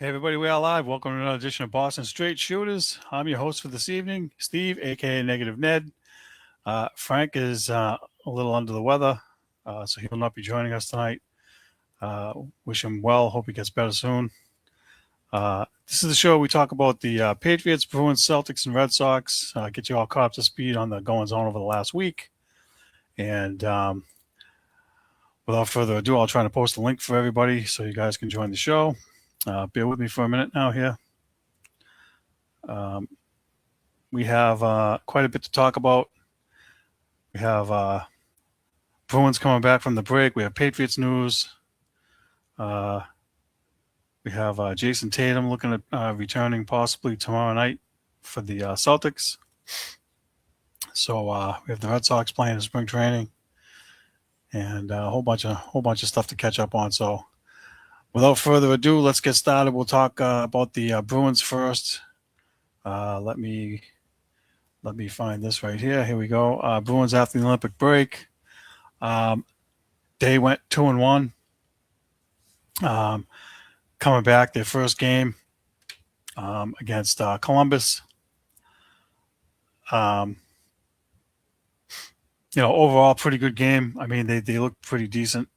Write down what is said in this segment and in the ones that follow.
Hey everybody, we are live. Welcome to another edition of Boston Straight Shooters. I'm your host for this evening, Steve, aka Negative Ned. Frank is a little under the weather, so he will not be joining us tonight. Wish him well. Hope he gets better soon. This is the show we talk about the Patriots, Bruins, Celtics, and Red Sox. Get you all caught up to speed on the goings on over the last week. And without further ado, I'll try to post a link for everybody so you guys can join the show. Bear with me for a minute now here. We have quite a bit to talk about. We have Bruins coming back from the break. We have Patriots news. We have Jayson Tatum looking at returning possibly tomorrow night for the Celtics. So we have the Red Sox playing in spring training, and a whole bunch of stuff to catch up on. So without further ado, let's get started. We'll talk about the Bruins first. Let me find this right here. Here we go. Bruins after the Olympic break. They went 2-1. Coming back, their first game against Columbus. Overall, pretty good game. I mean, they looked pretty decent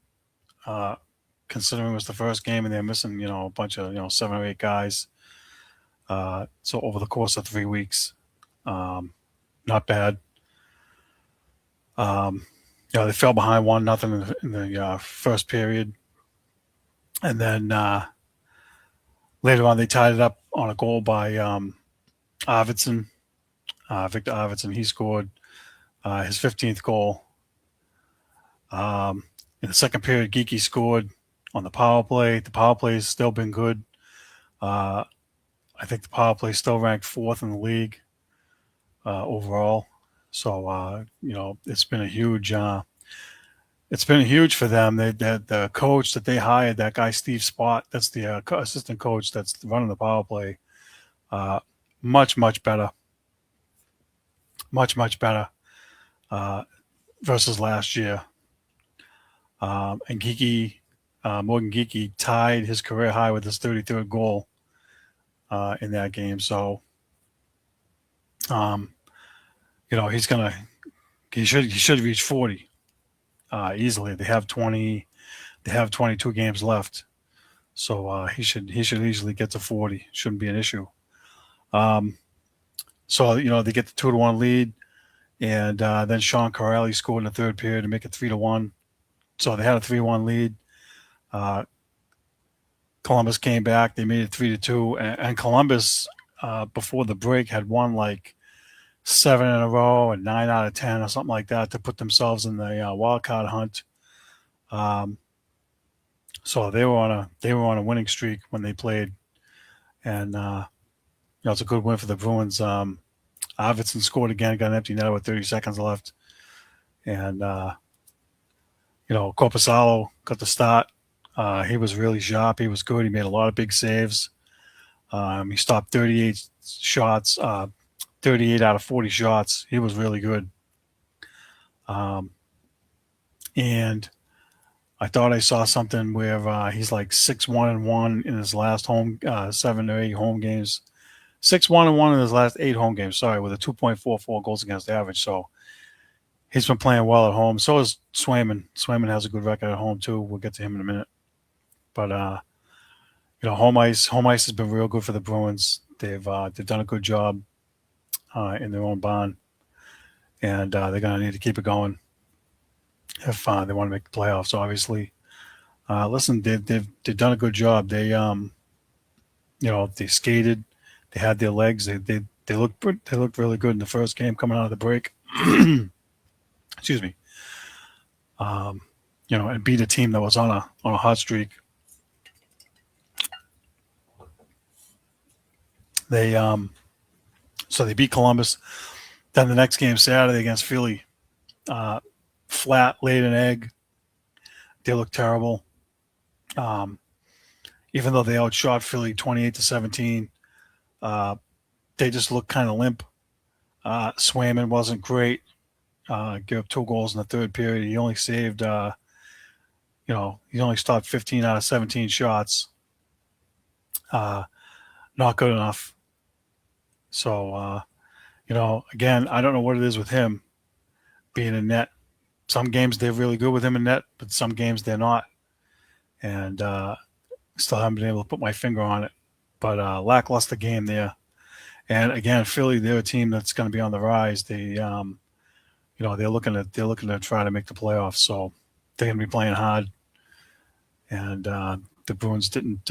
considering it was the first game and they're missing, a bunch of, 7 or 8 guys. So over the course of 3 weeks, not bad. They fell behind 1-0 in the first period. And then later on, they tied it up on a goal by Arvidsson, Victor Arvidsson. He scored his 15th goal. In the second period, Geeky scored on the power play. The power play has still been good. I think the power play still ranked 4th in the league overall. So it's been a huge. It's been huge for them. The coach that they hired, that guy Steve Spott, that's the assistant coach that's running the power play. Much better. Much better versus last year. And Geeky, Morgan Geeky tied his career high with his 33rd goal in that game. So, he should reach 40 easily. They have 22 games left, so he should easily get to 40. Shouldn't be an issue. So they get the 2-1 lead, and then Sean Corrali scored in the third period to make it 3-1. So they had a 3-1 lead. Columbus came back. They made it 3-2, and Columbus before the break had won like 7 in a row and 9 out of 10 or something like that to put themselves in the wild card hunt. So they were on a winning streak when they played, and it's a good win for the Bruins. Arvidsson scored again, got an empty net with 30 seconds left, and Korpisalo got the start. He was really sharp. He was good. He made a lot of big saves. He stopped 38 shots. 38 out of 40 shots. He was really good. And I thought I saw something where he's like 6-1-1 in his last 7 or 8 home games. 6-1-1 in his last 8 home games. Sorry, with a 2.44 goals against average. So he's been playing well at home. So is Swayman. Swayman has a good record at home too. We'll get to him in a minute. But home ice has been real good for the Bruins. They've done a good job in their own barn, and they're going to need to keep it going if they want to make the playoffs. Obviously, listen, they've done a good job. They they skated, they had their legs. They looked really good in the first game coming out of the break. Excuse me. And beat a team that was on a hot streak. So they beat Columbus. Then the next game Saturday against Philly, flat, laid an egg. They looked terrible. Even though they outshot Philly 28-17, they just looked kind of limp. Swayman wasn't great. Gave up 2 goals in the third period. He only saved, he only stopped 15 out of 17 shots. uh, not good enough. So, again, I don't know what it is with him being in net. Some games they're really good with him in net, but some games they're not. And still haven't been able to put my finger on it. But lackluster game there. And again, Philly, they're a team that's going to be on the rise. They're looking to try to make the playoffs. So they're going to be playing hard. And the Bruins didn't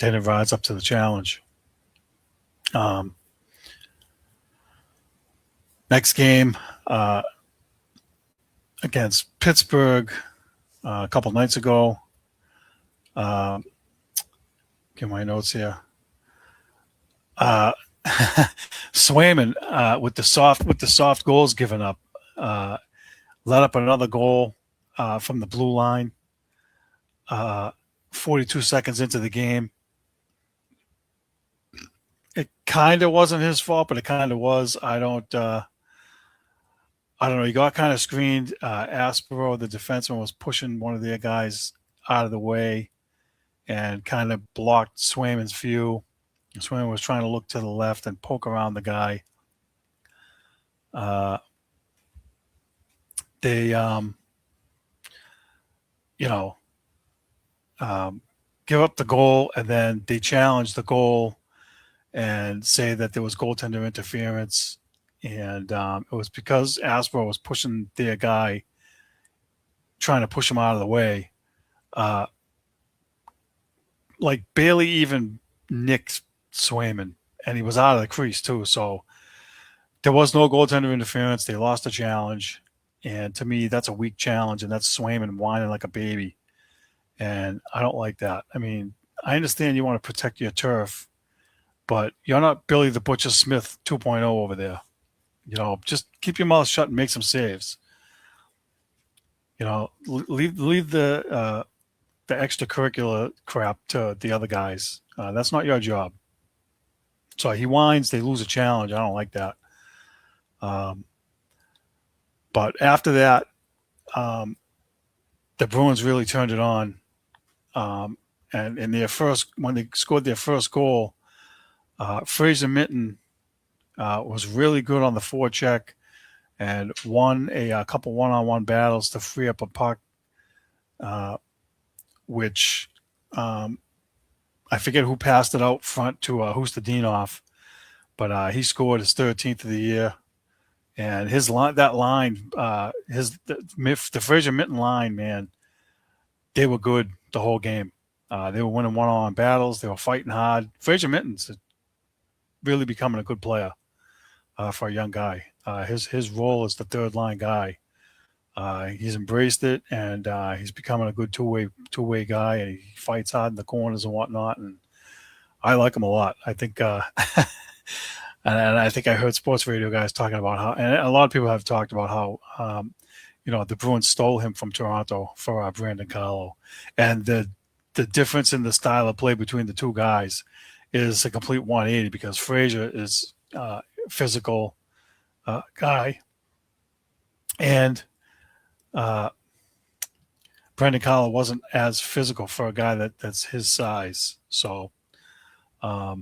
rise up to the challenge. Next game against Pittsburgh a couple nights ago. Get my notes here. Swayman with the soft goals given up, let up another goal from the blue line. 42 seconds into the game. It kind of wasn't his fault, but it kind of was. I don't know. He got kind of screened. Aspero, the defenseman, was pushing one of their guys out of the way and kind of blocked Swayman's view. Swayman was trying to look to the left and poke around the guy. They, give up the goal, and then they challenge the goal and say that there was goaltender interference. And it was because Aspero was pushing their guy, trying to push him out of the way. Like barely even nicked Swayman, and he was out of the crease too. So there was no goaltender interference. They lost the challenge. And to me, that's a weak challenge, and that's Swayman whining like a baby. And I don't like that. I mean, I understand you want to protect your turf, but you're not Billy the Butcher Smith 2.0 over there. Just keep your mouth shut and make some saves. Leave the extracurricular crap to the other guys. That's not your job. So he whines, they lose a challenge. I don't like that. But after that, the Bruins really turned it on. And when they scored their first goal, Fraser Minton was really good on the forecheck and won a couple one-on-one battles to free up a puck, which I forget who passed it out front to Hustadinov, but he scored his 13th of the year. And the Fraser Minton line, man, they were good the whole game. They were winning one-on-one battles. They were fighting hard. Fraser Minton's really becoming a good player for a young guy. His role as the third line guy, he's embraced it, and he's becoming a good two-way guy. And he fights hard in the corners and whatnot. And I like him a lot. I think, and I think I heard sports radio guys talking about how, and a lot of people have talked about how, the Bruins stole him from Toronto for Brandon Carlo, and the difference in the style of play between the two guys is a complete 180 because Fraser is a physical guy, and Brandon Carlo wasn't as physical for a guy that's his size. So, I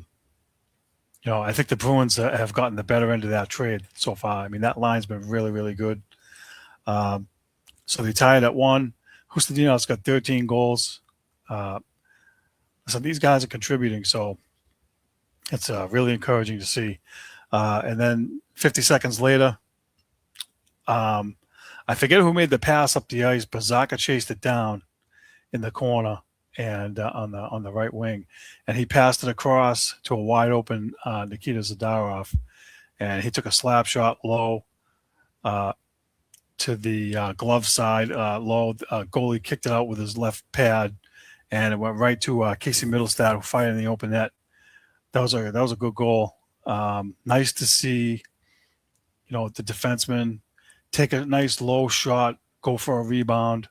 think the Bruins have gotten the better end of that trade so far. I mean, that line's been really, really good. So they tied at 1. Hustadinov's got 13 goals. So these guys are contributing, so it's really encouraging to see. And then 50 seconds later, I forget who made the pass up the ice, but Zaka chased it down in the corner and on the right wing, and he passed it across to a wide open Nikita Zadarov, and he took a slap shot low to the glove side low. Goalie kicked it out with his left pad, and it went right to Casey Middlestad, who fired in the open net. That was a good goal. Nice to see, the defenseman take a nice low shot, go for a rebound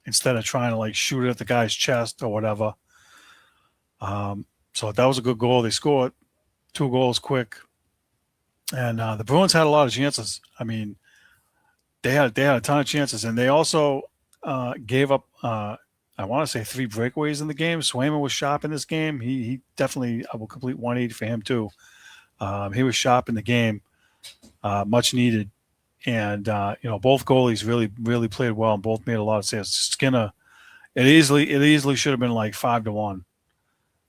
instead of trying to shoot it at the guy's chest or whatever. So that was a good goal. They scored 2 goals quick, and the Bruins had a lot of chances. I mean, they had a ton of chances, and they also gave up I want to say 3 breakaways in the game. Swayman was sharp in this game. He definitely, I will complete 180 for him too. He was sharp in the game, much needed. And both goalies really played well and both made a lot of saves. Skinner, it easily should have been like 5-1,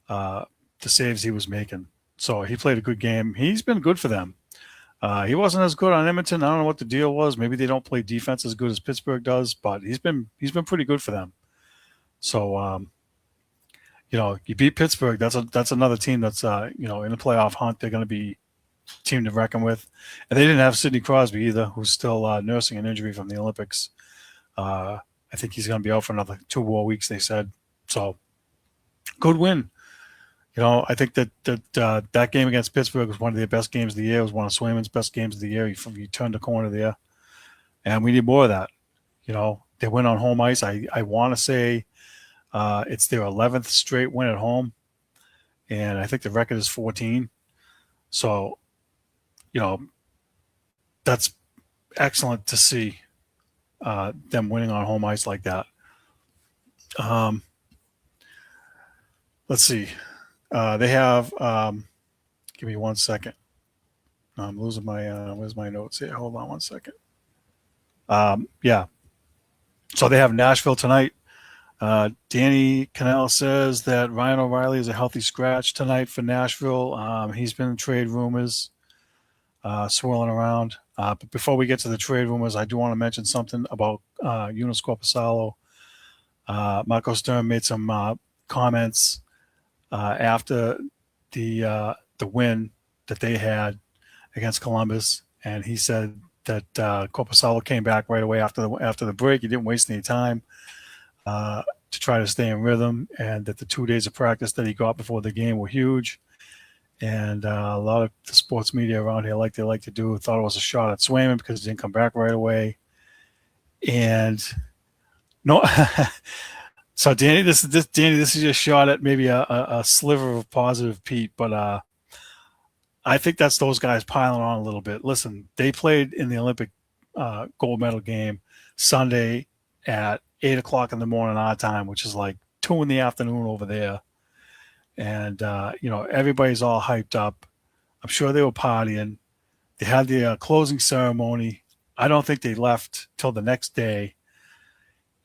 the saves he was making. So he played a good game. He's been good for them. He wasn't as good on Edmonton. I don't know what the deal was. Maybe they don't play defense as good as Pittsburgh does, but he's been pretty good for them. So you beat Pittsburgh. That's another team that's in the playoff hunt. They're going to be a team to reckon with. And they didn't have Sidney Crosby either, who's still nursing an injury from the Olympics. I think he's going to be out for another 2 more weeks, they said. So good win. I think that game against Pittsburgh was one of their best games of the year. It was one of Swayman's best games of the year. He turned the corner there, and we need more of that. They win on home ice. I want to say it's their 11th straight win at home, and I think the record is 14. So, that's excellent to see them winning on home ice like that. Let's see. They have. Give me 1 second. I'm losing my. Where's my notes here? Hold on 1 second. Yeah. So they have Nashville tonight. Danny Cannell says that Ryan O'Reilly is a healthy scratch tonight for Nashville. He's been in trade rumors swirling around. But before we get to the trade rumors, I do want to mention something about Jonas Korpisalo. Marco Stern made some comments after the win that they had against Columbus, and he said that Korpisalo came back right away after the break. He didn't waste any time to try to stay in rhythm, and that the 2 days of practice that he got before the game were huge. And a lot of the sports media around here, like they like to do, thought it was a shot at Swayman because he didn't come back right away. And no, so Danny, this is just a shot at maybe a sliver of positive, Pete, but I think that's those guys piling on a little bit. Listen, they played in the Olympic gold medal game Sunday at 8:00 in the morning our time, which is like 2 in the afternoon over there. And, everybody's all hyped up. I'm sure they were partying. They had the closing ceremony. I don't think they left till the next day.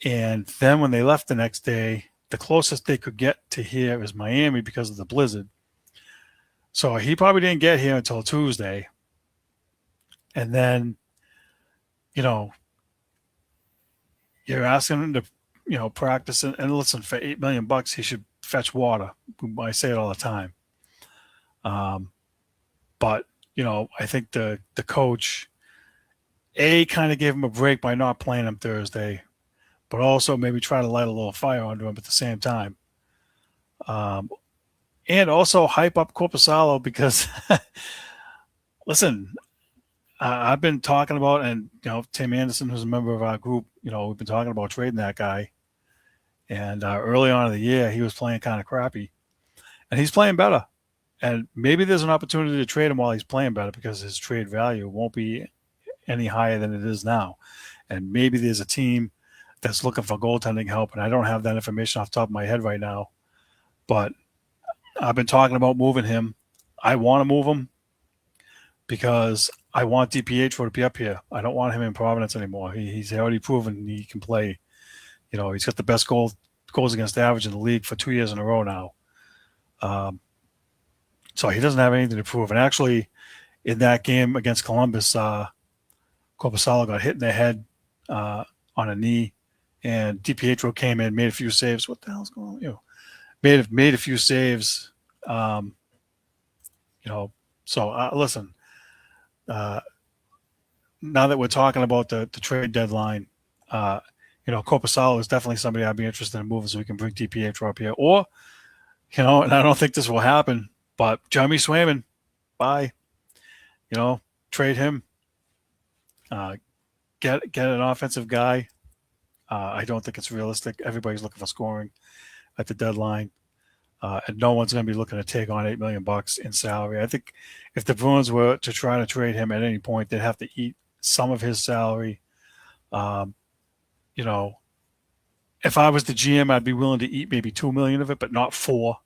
And then when they left the next day, the closest they could get to here is Miami because of the blizzard. So he probably didn't get here until Tuesday. And then, you're asking him to, practice and listen, for $8 million, he should fetch water. I say it all the time. But, I think the coach, kind of gave him a break by not playing him Thursday, but also maybe try to light a little fire under him at the same time. And also hype up Korpisalo because, listen, I've been talking about, and, Tim Anderson, who's a member of our group, we've been talking about trading that guy. And early on in the year, he was playing kind of crappy. And he's playing better. And maybe there's an opportunity to trade him while he's playing better because his trade value won't be any higher than it is now. And maybe there's a team that's looking for goaltending help, and I don't have that information off the top of my head right now. But I've been talking about moving him. I want to move him because I want DiPietro to be up here. I don't want him in Providence anymore. He's already proven he can play. He's got the best goals against average in the league for 2 years in a row now. So he doesn't have anything to prove. And actually, in that game against Columbus, Korpisalo got hit in the head on a knee, and DiPietro came in, made a few saves. What the hell's going on? Made a few saves. So listen. Now that we're talking about the trade deadline, Korpisalo is definitely somebody I'd be interested in moving so we can bring DiPietro up here. Or, and I don't think this will happen, but Jeremy Swayman, bye. Trade him. Get an offensive guy. I don't think it's realistic. Everybody's looking for scoring at the deadline. And no one's going to be looking to take on $8 million in salary. I think if the Bruins were to try to trade him at any point, they'd have to eat some of his salary. if I was the GM, I'd be willing to eat maybe 2 million of it, but not four.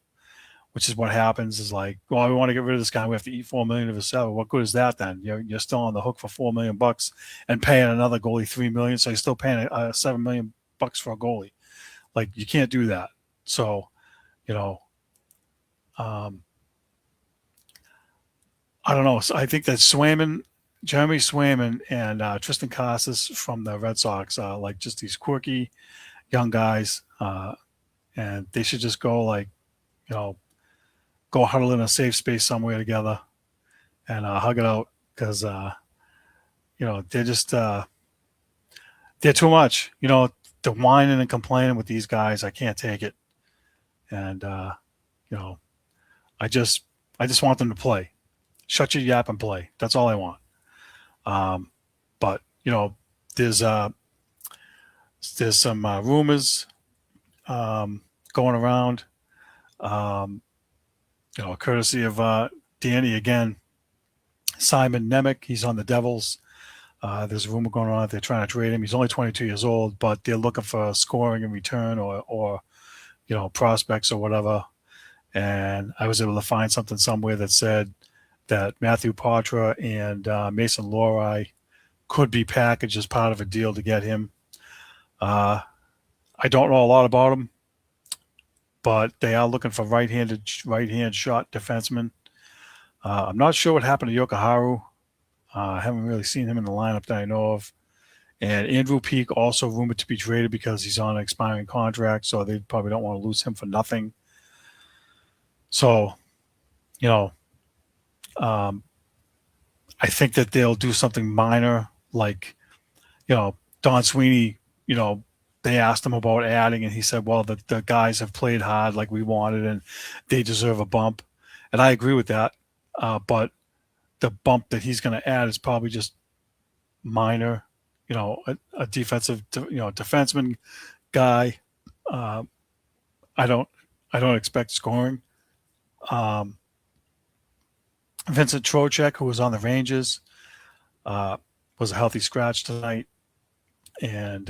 Which is what happens. Is like, well, we want to get rid of this guy. We have to eat 4 million of his salary. What good is that then? You're still on the hook for $4 million and paying another goalie 3 million. So you're still paying $7 million for a goalie. Like you can't do that. So you know, um, I don't know. So I think that Jeremy Swayman, and Tristan Casas from the Red Sox are like just these quirky young guys, and they should just go like you know go huddle in a safe space somewhere together and hug it out because they're just they're too much. The whining and complaining with these guys, I can't take it, and you know, I just I just want them to play. Shut your yap and play. That's all I want. Um, but there's uh, there's some rumors going around. Um, courtesy of Danny again. Simon Nemec, he's on the Devils. There's a rumor going on that they're trying to trade him. He's only 22 years old, but they're looking for scoring in return or prospects or whatever. And I was able to find something somewhere that said that Matthew Poitras and Mason Lohrei could be packaged as part of a deal to get him. I don't know a lot about him, but they are looking for right-hand shot defenseman. I'm not sure what happened to Yokoharu. I haven't really seen him in the lineup that I know of. And Andrew Peak also rumored to be traded because he's on an expiring contract, so they probably don't want to lose him for nothing. So, you know, um, I think that they'll do something minor, like, Don Sweeney, they asked him about adding, and he said, well, the guys have played hard like we wanted, and they deserve a bump. And I agree with that. But the bump that he's going to add is probably just minor, a defensive, defenseman guy. Uh, I don't, I don't expect scoring. Um, Vincent Trocheck, who was on the Rangers, uh, was a healthy scratch tonight, and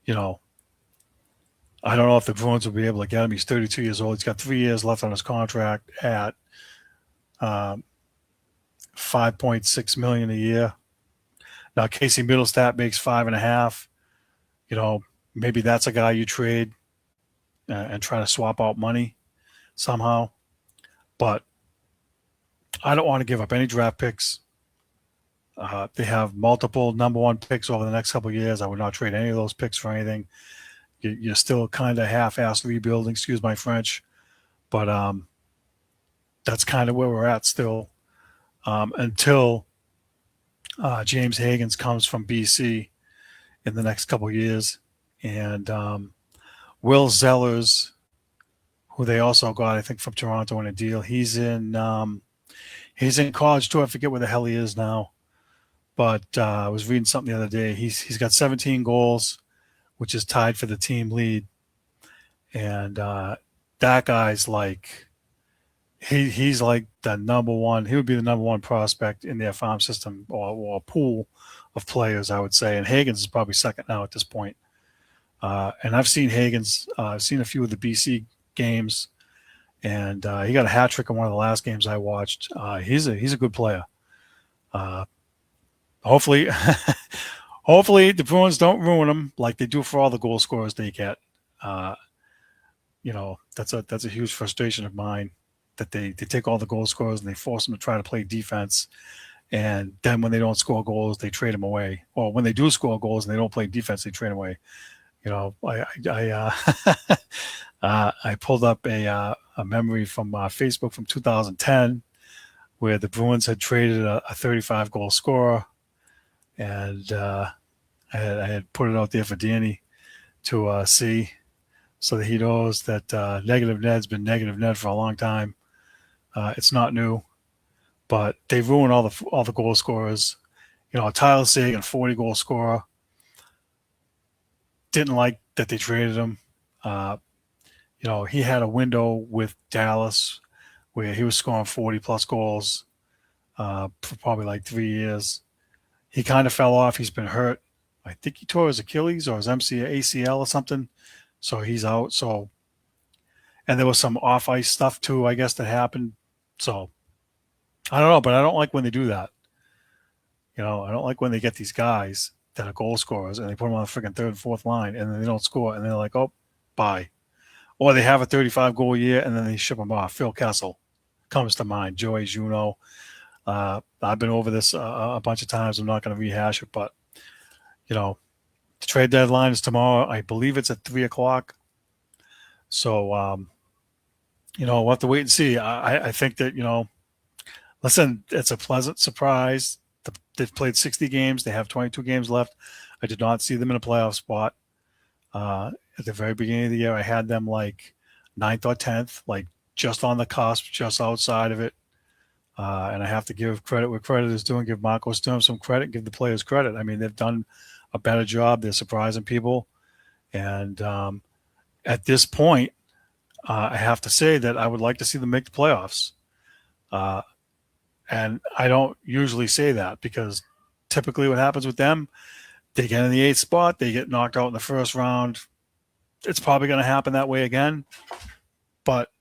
you know, I don't know if the Bruins will be able to get him. He's 32 years old. He's got 3 years left on his contract at um, 5.6 million a year. Now Casey Middlestat makes 5.5. Maybe that's a guy you trade and try to swap out money somehow. But I don't want to give up any draft picks. They have multiple number one picks over the next couple of years. I would not trade any of those picks for anything. You're still kind of half-assed rebuilding, excuse my French, but that's kind of where we're at still until James Higgins comes from BC in the next couple of years, and Will Zellers, who they also got, I think, from Toronto in a deal. He's in college too. I forget where the hell he is now, but I was reading something the other day. He's got 17 goals, which is tied for the team lead, and that guy's like he's like the number one. He would be the number one prospect in their farm system or pool of players, I would say. And Higgins is probably second now at this point. And I've seen Higgins. I've seen a few of the BC games, and he got a hat trick in one of the last games I watched. He's a good player. Hopefully, hopefully the Bruins don't ruin him like they do for all the goal scorers they get. That's a huge frustration of mine that they take all the goal scorers and they force them to try to play defense. And then when they don't score goals, they trade them away. Or when they do score goals and they don't play defense, they trade them away. I pulled up a memory from Facebook from 2010 where the Bruins had traded a 35 goal scorer, and I had put it out there for Danny to see, so that he knows that Negative Ned's been Negative Ned for a long time. It's not new, but they ruined all the goal scorers. Tyler Seguin, 40 goal scorer. Didn't like that they traded him. He had a window with Dallas where he was scoring 40 plus goals for probably like 3 years. He kind of fell off. He's been hurt. I think he tore his Achilles or his ACL or something, so he's out. So, and there was some off ice stuff too, I guess, that happened. So I don't know, but I don't like when they do that. I don't like when they get these guys that are goal scorers and they put them on the freaking third and fourth line and then they don't score and they're like, oh, bye. Or they have a 35 goal year and then they ship them off. Phil Kessel comes to mind. Joey Juneau. I've been over this a bunch of times. I'm not going to rehash it, but the trade deadline is tomorrow. I believe it's at 3:00. So we'll have to wait and see. I think that listen, it's a pleasant surprise. They've played 60 games. They have 22 games left. I did not see them in a playoff spot. At the very beginning of the year, I had them like 9th or 10th, like just on the cusp, just outside of it. And I have to give credit where credit is due and give Marco Sturm some credit, give the players credit. I mean, they've done a better job. They're surprising people. And at this point, I have to say that I would like to see them make the playoffs. And I don't usually say that because typically what happens with them, they get in the 8th spot, they get knocked out in the first round. It's probably going to happen that way again. But,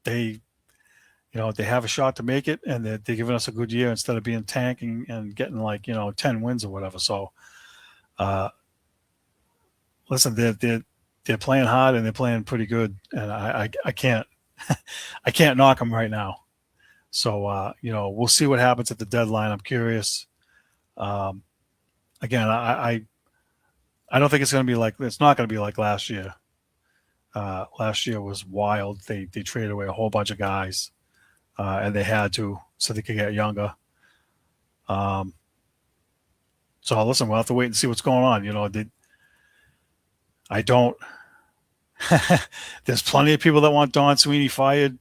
they have a shot to make it, and they're giving us a good year instead of being tanking and getting 10 wins or whatever. So, listen, they're playing hard and they're playing pretty good, and I can't I can't knock them right now. So, we'll see what happens at the deadline. I'm curious. Again, I don't think it's going to be like it's not going to be like last year. Last year was wild. They traded away a whole bunch of guys. And they had to so they could get younger. So listen, we'll have to wait and see what's going on. I don't. There's plenty of people that want Don Sweeney fired,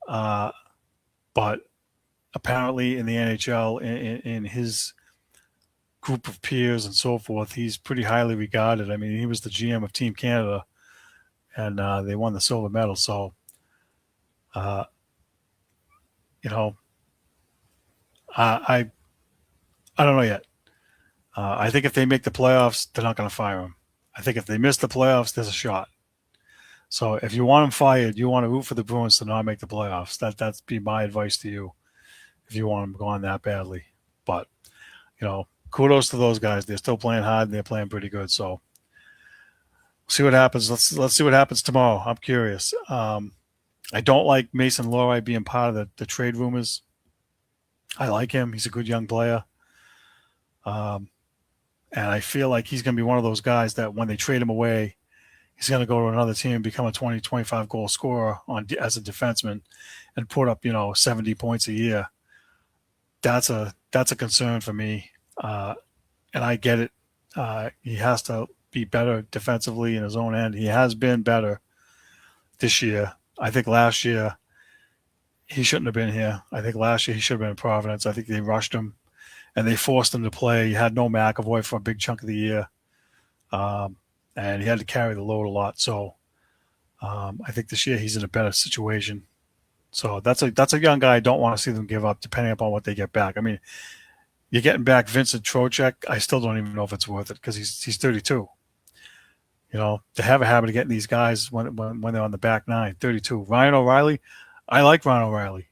but apparently in the NHL, in his group of peers and so forth, he's pretty highly regarded. I mean, he was the GM of Team Canada, and they won the silver medal. So. I don't know yet. I think if they make the playoffs, they're not going to fire him. I think if they miss the playoffs, there's a shot. So if you want him fired, you want to root for the Bruins to not make the playoffs. That's be my advice to you if you want them gone that badly. But kudos to those guys. They're still playing hard and they're playing pretty good. So see what happens. Let's see what happens tomorrow. I'm curious. I don't like Mason Lohrei being part of the trade rumors. I like him. He's a good young player. And I feel like he's going to be one of those guys that when they trade him away, he's going to go to another team and become a 20, 25 goal scorer as a defenseman and put up, 70 points a year. That's a concern for me. And I get it. He has to be better defensively in his own end. He has been better this year. I think last year he shouldn't have been here. I think last year he should have been in Providence. I think they rushed him and they forced him to play. He had no McAvoy for a big chunk of the year. And he had to carry the load a lot. So I think this year he's in a better situation. So that's a young guy I don't want to see them give up depending upon what they get back. I mean, you're getting back Vincent Trocheck. I still don't even know if it's worth it because he's 32. They have a habit of getting these guys when they're on the back nine. 32. Ryan O'Reilly, I like Ryan O'Reilly.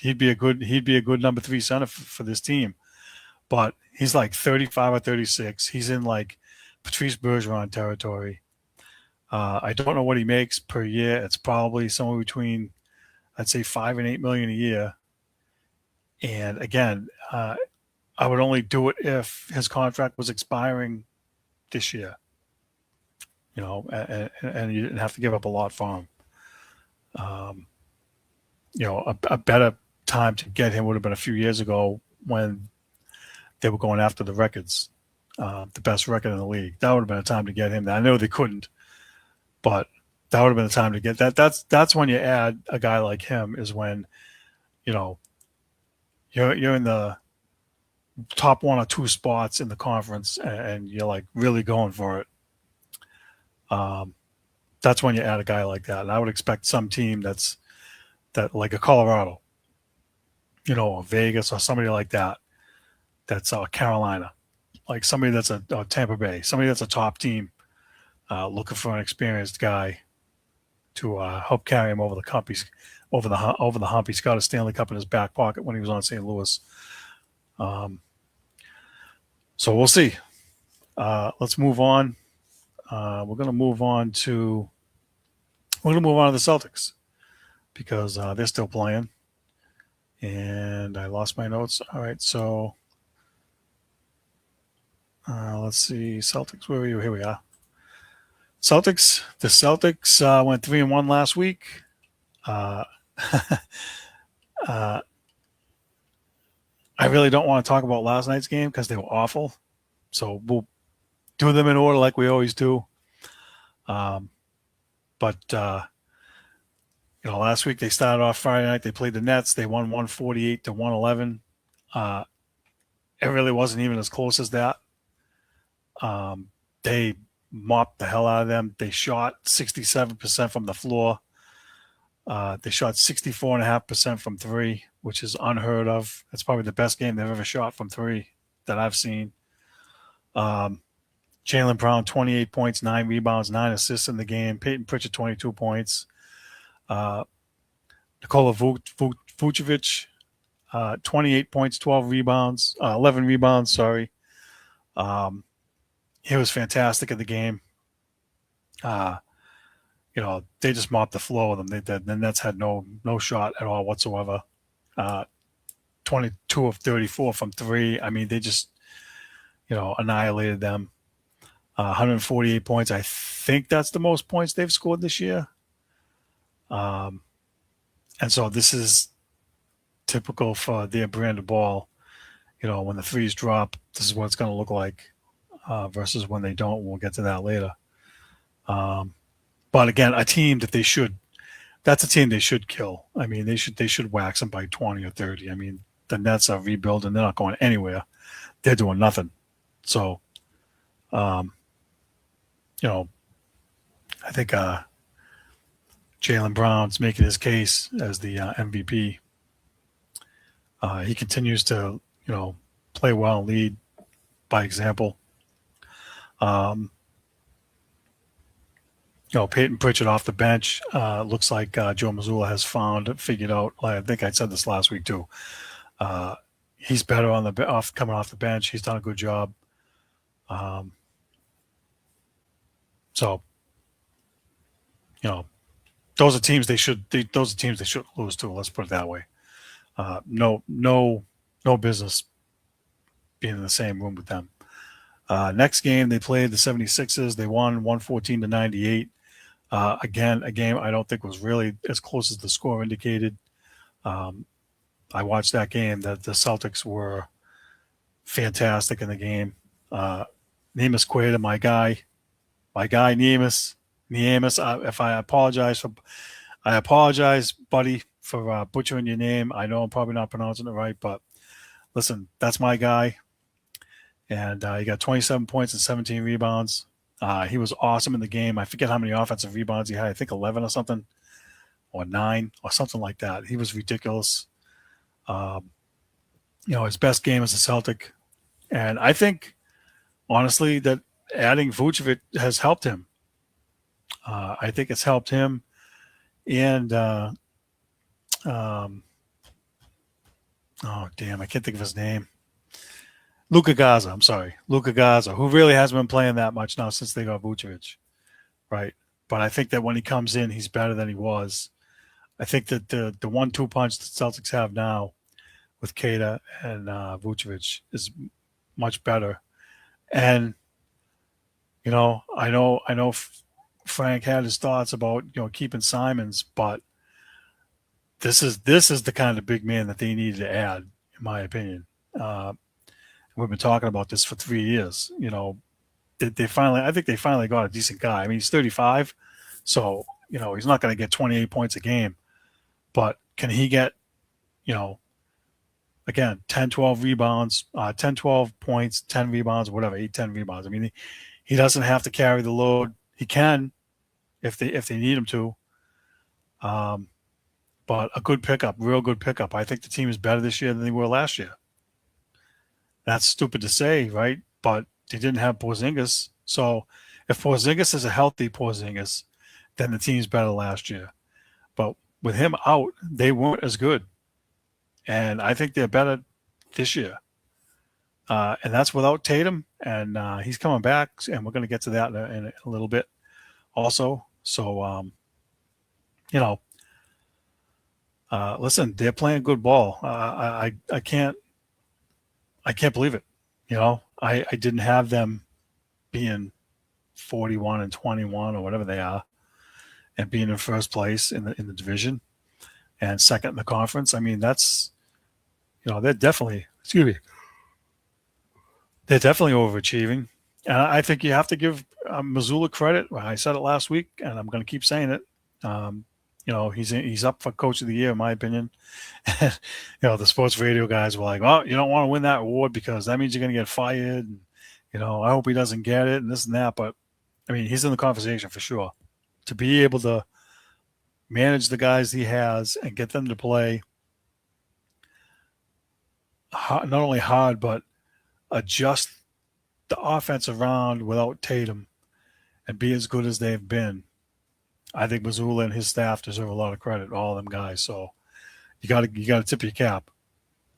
He'd be a good number 3 center for this team, but he's like 35 or 36. He's in like Patrice Bergeron territory. I don't know what he makes per year. It's probably somewhere between, I'd say, $5 and $8 million a year. And again, I would only do it if his contract was expiring this year, and you didn't have to give up a lot for him. A better time to get him would have been a few years ago when they were going after the records, the best record in the league. That would have been a time to get him. I know they couldn't, but that would have been a time to get that. That's when you add a guy like him is when, you're in the top 1 or 2 spots in the conference and you're like really going for it. That's when you add a guy like that. And I would expect some team that like a Colorado, or Vegas or somebody like that that's Carolina, like somebody that's a Tampa Bay, somebody that's a top team, looking for an experienced guy to help carry him over the hump. Over the hump. He's got a Stanley Cup in his back pocket when he was on St. Louis. So we'll see. Let's move on. We're going to move on to the Celtics because they're still playing. And I lost my notes. All right, so let's see. Celtics, where are you? Here we are. Celtics. The Celtics went 3-1 last week. Uh, I really don't want to talk about last night's game because they were awful. So we'll do them in order like we always do. But last week they started off Friday night. They played the Nets. They won 148 to 111. It really wasn't even as close as that. They mopped the hell out of them. They shot 67% from the floor. They shot 64.5% from three, which is unheard of. That's probably the best game they've ever shot from three that I've seen. Jaylen Brown, 28 points, 9 rebounds, 9 assists in the game. Peyton Pritchard, 22 points. Nikola Vucevic, 28 points, 12 rebounds, 11 rebounds, sorry. He was fantastic in the game. They just mopped the floor with them. The Nets had no shot at all whatsoever. 22 of 34 from three. I mean, they just, annihilated them. 148 points. I think that's the most points they've scored this year. And so this is typical for their brand of ball. When the threes drop, this is what it's going to look like versus when they don't. We'll get to that later. But again, a team that that's a team they should kill. I mean, they should wax them by 20 or 30. I mean, the Nets are rebuilding. They're not going anywhere. They're doing nothing. So, I think Jaylen Brown's making his case as the MVP. He continues to, play well and lead by example. Peyton Pritchard off the bench. Looks like Joe Mazzulla has figured out. I think I said this last week too. He's better coming off the bench. He's done a good job. So, those are teams they should lose to. Let's put it that way. No business being in the same room with them. Next game, they played the 76ers. They won 114 to 98. Again, a game I don't think was really as close as the score indicated. I watched that game. The Celtics were fantastic in the game. Neemias Queta, my guy Neemias. If I apologize, buddy, for butchering your name. I know I'm probably not pronouncing it right, but listen, that's my guy. And he got 27 points and 17 rebounds. He was awesome in the game. I forget how many offensive rebounds he had. I think 11 or something, or 9 or something like that. He was ridiculous. His best game as a Celtic. And I think, honestly, that adding Vucevic has helped him. I think it's helped him. And, oh, damn, I can't think of his name. Luka Gaza, who really hasn't been playing that much now since they got Vucevic, right? But I think that when he comes in, he's better than he was. I think that the 1-2 punch the Celtics have now with Queta and Vucevic is much better. And, I know Frank had his thoughts about, keeping Simons, but this is the kind of big man that they needed to add, in my opinion. We've been talking about this for 3 years. I think they finally got a decent guy. I mean, he's 35, so he's not going to get 28 points a game, but can he get, again, 10, 12 rebounds, 10, 12 points, 10 rebounds, whatever, 8, 10 rebounds. I mean, he doesn't have to carry the load. He can, if they need him to. But a good pickup, real good pickup. I think the team is better this year than they were last year. That's stupid to say, right? But they didn't have Porzingis. So if Porzingis is a healthy Porzingis, then the team's better last year. But with him out, they weren't as good. And I think they're better this year. And that's without Tatum. And he's coming back. And we're going to get to that in a little bit also. So, you know, listen, they're playing good ball. I can't believe it. I didn't have them being 41 and 21 or whatever they are, and being in first place in the division and second in the conference. I mean, that's they're definitely they're definitely overachieving, and I think you have to give Missoula credit. I said it last week, and I'm going to keep saying it. Um, he's up for Coach of the Year, in my opinion. The sports radio guys were like, "Oh, you don't want to win that award because that means you're going to get fired." And, I hope he doesn't get it and this and that. But I mean, he's in the conversation for sure. To be able to manage the guys he has and get them to play not only hard, but adjust the offense around without Tatum and be as good as they've been. I think Missoula and his staff deserve a lot of credit, all of them guys. So you got to tip your cap.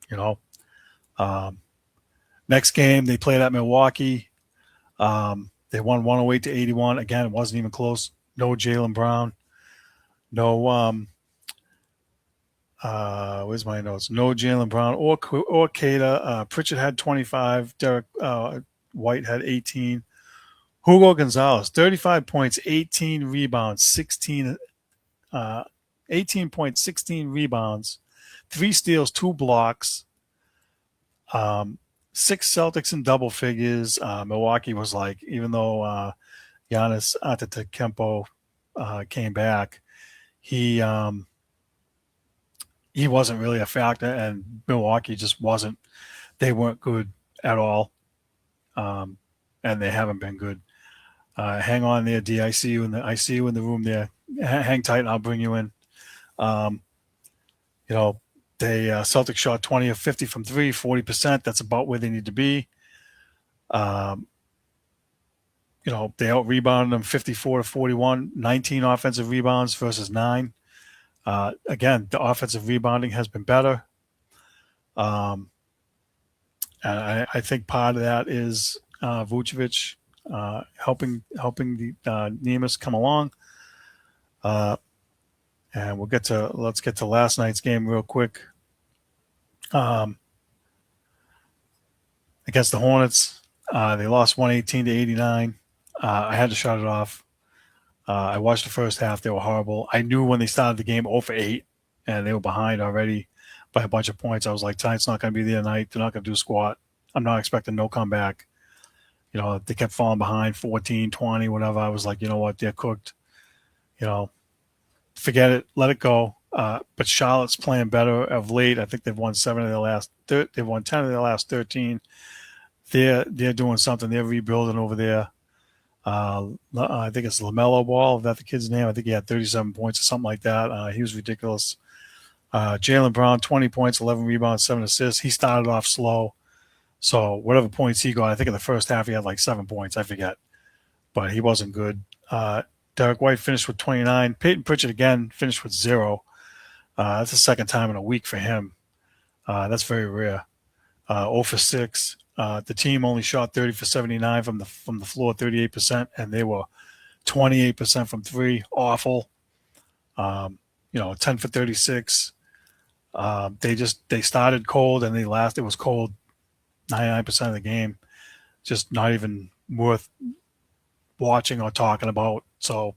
You know, um, next game they played at Milwaukee. They won 108-81. Again, it wasn't even close. No Jaylen Brown. No, where's my notes? No Jaylen Brown or Kata. Pritchard had 25. Derek White had 18. Hugo Gonzalez, 35 points, 18 rebounds, 18 points, 16 rebounds, 3 steals, 2 blocks, 6 Celtics in double figures. Milwaukee was like, even though Giannis Antetokounmpo came back, he wasn't really a factor, and Milwaukee just wasn't. They weren't good at all, and they haven't been good. Hang on there, D. I see you in the room there. Hang tight, and I'll bring you in. Um, they Celtics shot 20 of 50 from 3, 40%. That's about where they need to be. They out rebounded them 54-41, 19 offensive rebounds versus 9. Again, the offensive rebounding has been better. And I think part of that is Vucevic helping the Neemias come along. And let's get to last night's game real quick. Against the Hornets, they lost 118-89. I had to shut it off. I watched the first half. They were horrible. I knew when they started the game 0 for 8, and they were behind already by a bunch of points. I was like, tonight's not going to be their night. They're not going to do squat. I'm not expecting no comeback. They kept falling behind 14, 20, whatever. I was like, you know what? They're cooked. Forget it. Let it go. But Charlotte's playing better of late. I think they've won 7 of their last. They've won 10 of their last 13. They're doing something. They're rebuilding over there. I think it's LaMelo Ball. Is that the kid's name? I think he had 37 points or something like that. He was ridiculous. Jaylen Brown, 20 points, 11 rebounds, 7 assists. He started off slow. So whatever points he got, I think in the first half he had like 7 points. I forget. But he wasn't good. Derek White finished with 29. Peyton Pritchard again finished with 0. That's the second time in a week for him. That's very rare. 0 for 6. The team only shot 30 for 79 from the floor, 38%, and they were 28% from 3. Awful. 10 for 36. They started cold and they last. It was cold 99% of the game. Just not even worth watching or talking about. So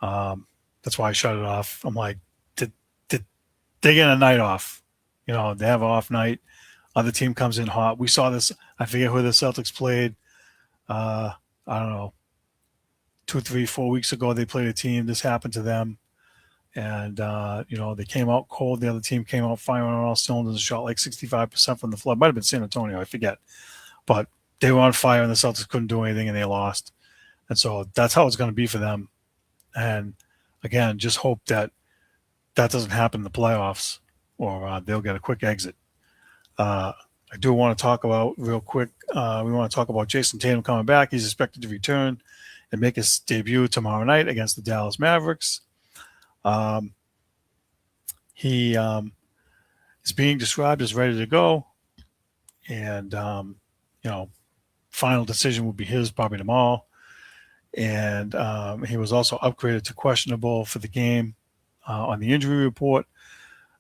that's why I shut it off. I'm like, did they get a night off? They have an off night. Other team comes in hot. We saw this. I forget who the Celtics played. I don't know. 2, 3, 4 weeks ago, they played a team. This happened to them. And, they came out cold. The other team came out firing on all cylinders and shot like 65% from the floor. Might have been San Antonio. I forget. But they were on fire and the Celtics couldn't do anything and they lost. And so that's how it's going to be for them. And, again, just hope that doesn't happen in the playoffs or they'll get a quick exit. I do want to talk about real quick. We want to talk about Jayson Tatum coming back. He's expected to return and make his debut tomorrow night against the Dallas Mavericks. Um, he is being described as ready to go, and you know, final decision will be his probably tomorrow. And he was also upgraded to questionable for the game on the injury report.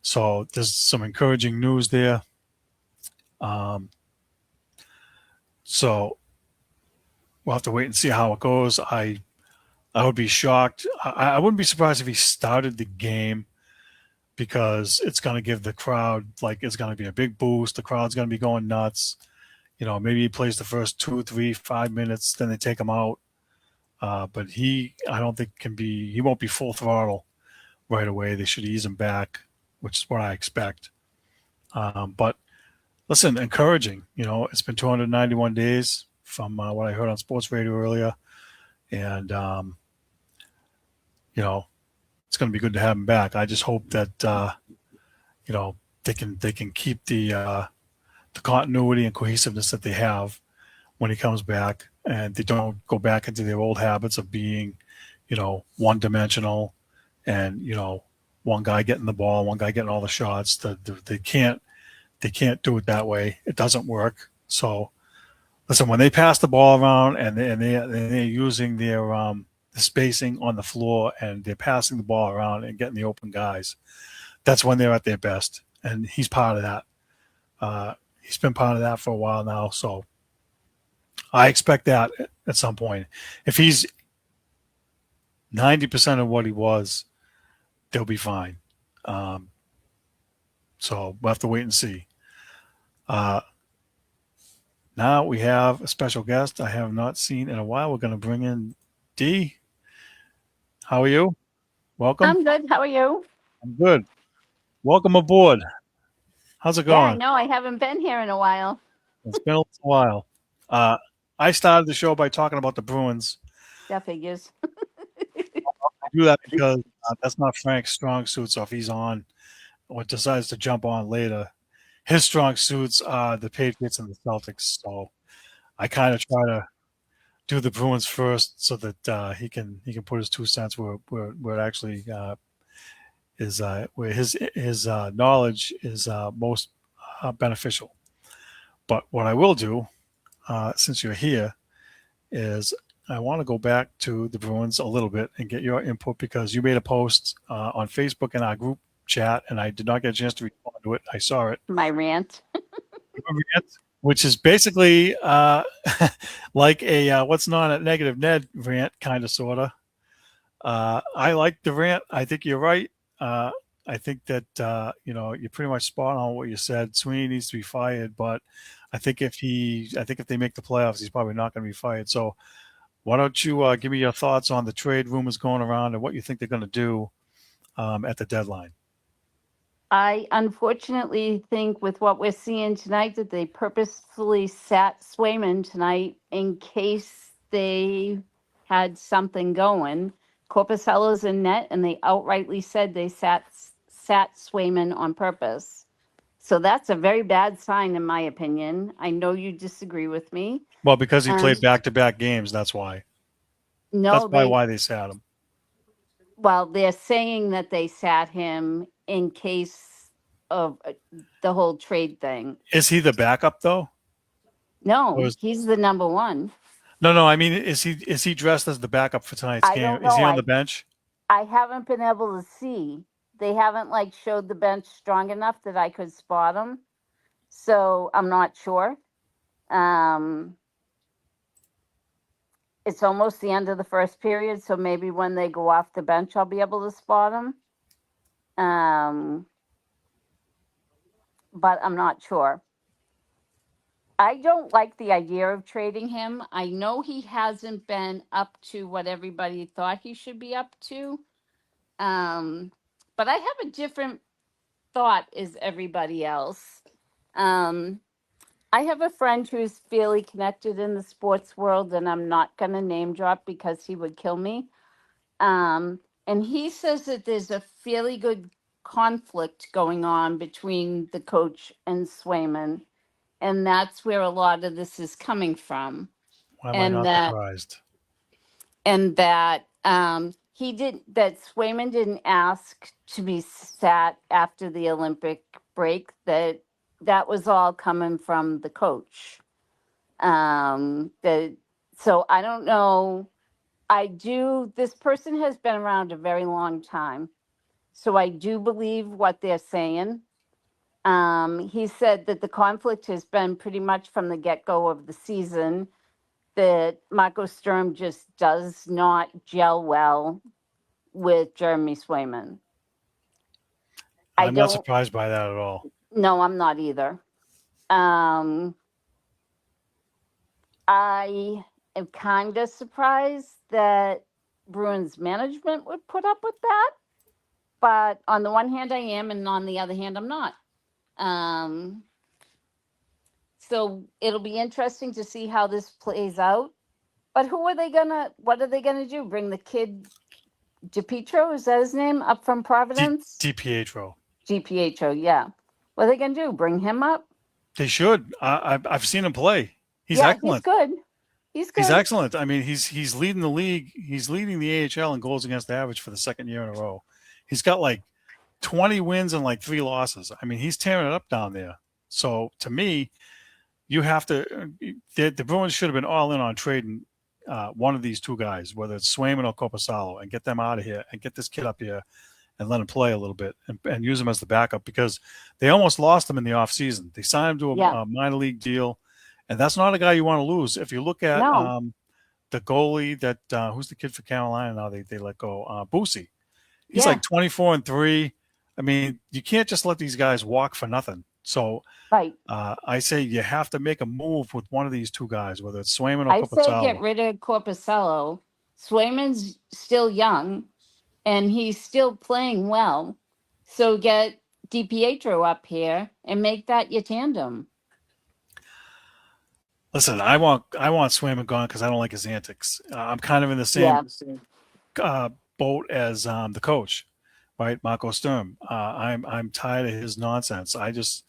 So there's some encouraging news there. Um, so we'll have to wait and see how it goes. I would be shocked. I wouldn't be surprised if he started the game because it's going to give the crowd like it's going to be a big boost. The crowd's going to be going nuts. Maybe he plays the first 2, 3, 5 minutes, then they take him out. But I don't think he won't be full throttle right away. They should ease him back, which is what I expect. But listen, encouraging. It's been 291 days from what I heard on sports radio earlier, and it's going to be good to have him back. I just hope that they can keep the continuity and cohesiveness that they have when he comes back, and they don't go back into their old habits of being, one dimensional, and one guy getting the ball, one guy getting all the shots. They can't do it that way. It doesn't work. So listen, when they pass the ball around and they're using their the spacing on the floor and they're passing the ball around and getting the open guys, that's when they're at their best. And he's part of that. He's been part of that for a while now. So I expect that at some point. If he's 90% of what he was, they'll be fine. So we'll have to wait and see. Now we have a special guest I have not seen in a while. We're going to bring in Dee. How are you? Welcome. I'm good. How are you? I'm good. Welcome aboard. How's it Yeah, I going? know. I haven't been here in a while. It's been a little while. I started the show by talking about the Bruins. That figures. I do that because that's not Frank's strong suit. So if he's on or decides to jump on later, his strong suits are the Patriots and the Celtics. So I kind of try to do the Bruins first so that he can put his 2 cents where it actually is where his knowledge is most beneficial. But what I will do, since you're here, is I want to go back to the Bruins a little bit and get your input because you made a post on Facebook in our group chat, and I did not get a chance to respond to it. I saw it. My rant. Which is basically like a what's known at Negative Ned rant, kind of, sort of. I like the rant. I think you're right. I think that you're pretty much spot on what you said. Sweeney needs to be fired, but I think if they make the playoffs, he's probably not going to be fired. So why don't you give me your thoughts on the trade rumors going around and what you think they're going to do at the deadline? I unfortunately think with what we're seeing tonight that they purposefully sat Swayman tonight in case they had something going. Corpusella's in net, and they outrightly said they sat Swayman on purpose. So that's a very bad sign, in my opinion. I know you disagree with me. Well, because he played back-to-back games, that's why. No, that's probably why they sat him. Well, they're saying that they sat him in case of the whole trade thing. Is he the backup though? No, he's the number one. No. I mean, is he dressed as the backup for tonight's game? Is he on the bench? I haven't been able to see. They haven't showed the bench strong enough that I could spot him. So I'm not sure. It's almost the end of the first period, so maybe when they go off the bench, I'll be able to spot him. But I'm not sure. I don't like the idea of trading him. I know he hasn't been up to what everybody thought he should be up to. But I have a different thought as everybody else. I have a friend who's fairly connected in the sports world, and I'm not going to name drop because he would kill me. And he says that there's a fairly good conflict going on between the coach and Swayman. and that's where a lot of this is coming from. Why am I And not that surprised? that Swayman didn't ask to be sat after the Olympic break. That was all coming from the coach. The So I don't know. This person has been around a very long time, so I do believe what they're saying. He said that the conflict has been pretty much from the get-go of the season, that Marco Sturm just does not gel well with Jeremy Swayman. I I'm not don't, surprised by that at all. no, I'm not either. Um, I am kind of surprised that Bruins management would put up with that. But on the one hand, I am, and on the other hand, I'm not. Um, so it'll be interesting to see how this plays out. But what are they gonna do? Bring the kid DiPietro, is that his name, up from Providence? DiPietro. GPHO, yeah. What are they gonna do? Bring him up? They should. I've seen him play. He's Yeah, he's excellent. good. He's He's good. excellent. I mean, he's leading the league. He's leading the AHL in goals against average for the second year in a row. He's got like 20 wins and like 3 losses. I mean, he's tearing it up down there. So to me, you have to. The Bruins should have been all in on trading one of these two guys, whether it's Swayman or Corpusalo, and get them out of here and get this kid up here and let him play a little bit and use him as the backup, because they almost lost him in the offseason. They signed him to Yeah. a minor league deal, and that's not a guy you want to lose. If you look at No. the goalie that who's the kid for Carolina now, they let go, Boosie. He's Yeah. like 24-3. I mean, you can't just let these guys walk for nothing. So Right. I say you have to make a move with one of these two guys, whether it's Swayman or I say get Corpusalo. rid of Corpusalo. Swayman's still young and he's still playing well. So get DiPietro up here and make that your tandem. Listen, I want Swayman gone because I don't like his antics. I'm kind of in the Yeah. same boat as the coach, right, Marco Sturm. I'm tired of his nonsense. I just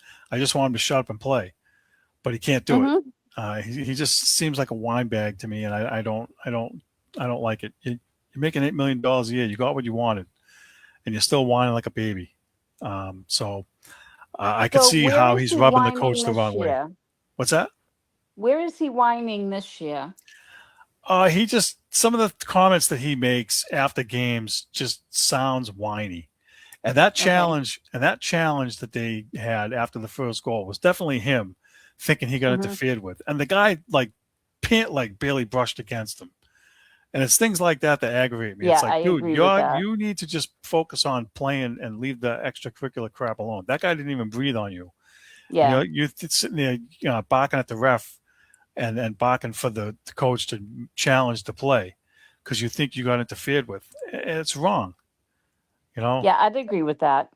want him to shut up and play, but he can't do it. He just seems like a wine bag to me, and I don't like it. You're making $8 million a year. You got what you wanted, and you're still whining like a baby. So I could see where how is he's he rubbing the whining coach the this wrong way. year? What's that? Where is he whining this year? He just, some of the comments that he makes after games just sounds whiny. And that challenge that they had after the first goal was definitely him thinking he got interfered with. And the guy like barely brushed against him. And it's things like that that aggravate me. Yeah, It's like, I dude, agree with that. you need to just focus on playing and leave the extracurricular crap alone. That guy didn't even breathe on you. Yeah. You're sitting there, barking at the ref and barking for the coach to challenge the play because you think you got interfered with. It's wrong, Yeah, I'd agree with that.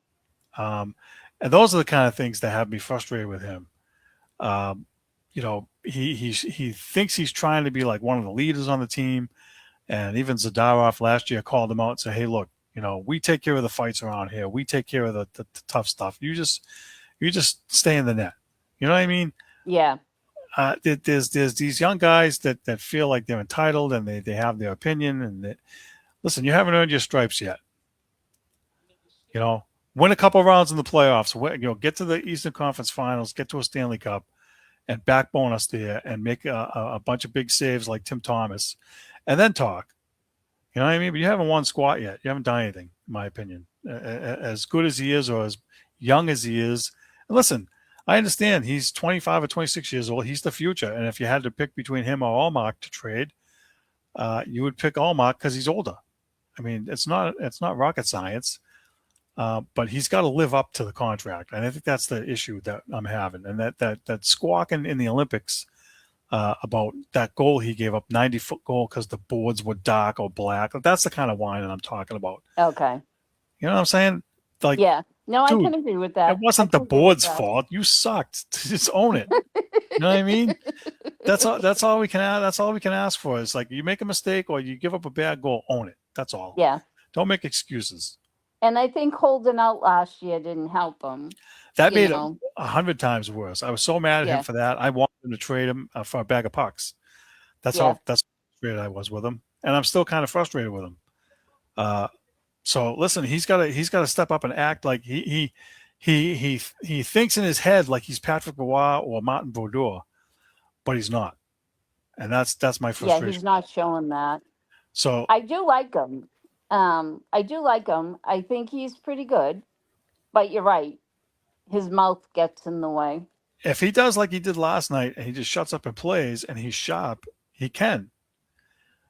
and those are the kind of things that have me frustrated with him. He thinks he's trying to be like one of the leaders on the team, and even Zadorov last year called him out and said, "Hey, look, we take care of the fights around here. We take care of the tough stuff. You just stay in the net." You know what I mean? Yeah. There's these young guys that feel like they're entitled and they have their opinion, and listen, you haven't earned your stripes yet. Win a couple rounds in the playoffs. Get to the Eastern Conference Finals, get to a Stanley Cup, and backbone us there, and make a bunch of big saves like Tim Thomas, and then talk. You know what I mean? But you haven't won squat yet. You haven't done anything, in my opinion. As good as he is, or as young as he is, and listen, I understand he's 25 or 26 years old. He's the future. And if you had to pick between him or Allmark to trade, you would pick Allmark because he's older. I mean, it's not rocket science, but he's got to live up to the contract. And I think that's the issue that I'm having. And that squawking in the Olympics about that goal he gave up, 90-foot goal because the boards were dark or black. That's the kind of whining I'm talking about. Okay. You know what I'm saying? Like, yeah. No, dude, I can agree with that. it wasn't the board's fault. You sucked. Just own it. You know what I mean? That's all we can ask. That's all we can ask for. Is like, you make a mistake or you give up a bad goal, own it. That's all. Yeah. Don't make excuses. And I think holding out last year didn't help him. That you made it know. 100 times worse. I was so mad at him Yeah, for that. I wanted him to trade him for a bag of pucks. yeah, That's how frustrated I was with him, and I'm still kind of frustrated with him. Uh, so listen, he's got to step up and act like he thinks in his head like he's Patrick Roy or Martin Brodeur, but he's not, and that's my yeah. frustration. He's not showing that. So I do like him. I do like him. I think he's pretty good. But you're right. His mouth gets in the way. if he does like he did last night and he just shuts up and plays and he's sharp, he can.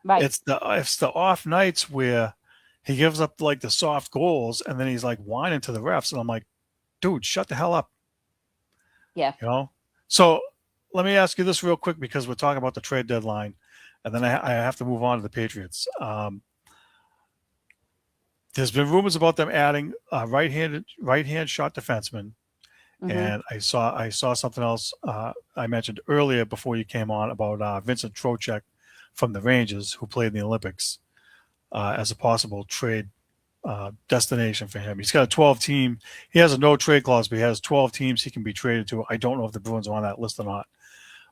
Right. It's the off nights where he gives up like the soft goals and then he's like whining to the refs and I'm like, dude, shut the hell up, Yeah. you know. So let me ask you this real quick because we're talking about the trade deadline, and then I have to move on to the Patriots. There's been rumors about them adding a right hand shot defenseman, Hmm. and I saw something else I mentioned earlier before you came on about Vincent Trocheck from the Rangers who played in the Olympics as a possible trade destination for him. He's got a 12 team. He has a no trade clause, but he has 12 teams he can be traded to. I don't know if the Bruins are on that list or not.